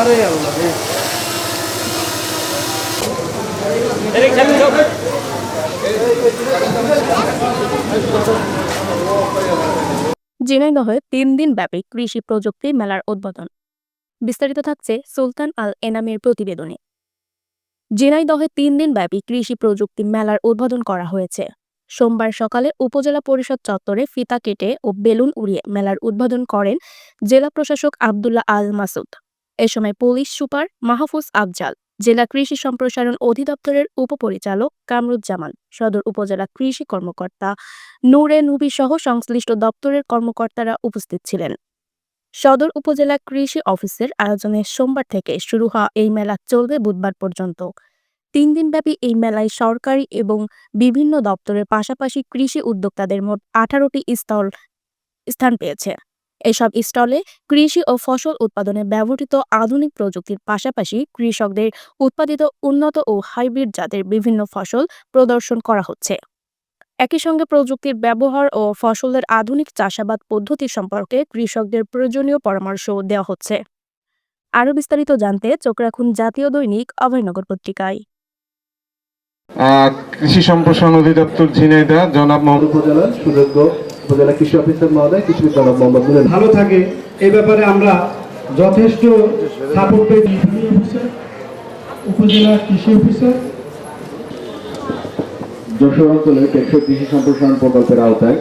আরে আল্লাহ রে। ঝিনাইদহে ৩ দিন ব্যাপী কৃষি প্রযুক্তি মেলার উদ্বোধন। বিস্তারিত থাকছে সুলতান আল এনামের প্রতিবেদনে। ঝিনাইদহে ৩ দিন ব্যাপী কৃষি প্রযুক্তি মেলার উদ্বোধন করা হয়েছে। সোমবার সকালে উপজেলা পরিষদ চত্বরে ফিতা কেটে ও বেলুন উড়িয়ে মেলার উদ্বোধন করেন জেলা প্রশাসক আব্দুল্লাহ আল মাসুদ। এ সময় পুলিশ সুপার মাহফুজ আফজাল, জেলা কৃষি সম্প্রসারণ অধিদপ্তরের উপপরিচালক কামরুজ্জামান, সদর উপজেলা কৃষি কর্মকর্তা নূরে নবী সহ সংশ্লিষ্ট দপ্তরের কর্মকর্তারা উপস্থিত ছিলেন। সদর উপজেলা কৃষি অফিসের আয়োজনে সোমবার থেকে শুরু হওয়া এই মেলা চলবে বুধবার পর্যন্ত। ৩ দিনব্যাপী এই মেলায় সরকারি এবং বিভিন্ন দপ্তরের পাশাপাশি কৃষি উদ্যোক্তাদের মোট ১৮টি স্থান পেয়েছে। এসব স্টলে কৃষি ও ফসল উৎপাদনে ব্যবহৃত আধুনিক প্রযুক্তির পাশাপাশি কৃষকদের উৎপাদিত উন্নত ও হাইব্রিড জাতের বিভিন্ন ফসল প্রদর্শন করা হচ্ছে। একই সঙ্গে প্রযুক্তির ব্যবহার ও ফসলের আধুনিক চাষাবাদ পদ্ধতি সম্পর্কে কৃষকদের প্রয়োজনীয় পরামর্শও দেওয়া হচ্ছে। আরও বিস্তারিত জানতে চোখ রাখুন জাতীয় দৈনিক অভয়নগর পত্রিকায়। কৃষি সম্প্রসারণ অধিদপ্তর ঝিনাইদহ জনাব উপজেলার সুযোগ্য উপজেলা কৃষি অফিসার মহোদয়, কৃষি জনাব মোহাম্মদ মুনির ভালো থাকে এই ব্যাপারে আমরা যথেষ্ট সাপোর্ট পেয়েছি। উপজেলা কৃষি অফিসার যশোর অঞ্চলের টেকসই কৃষি সম্প্রসারণ প্রকল্পের আওতায়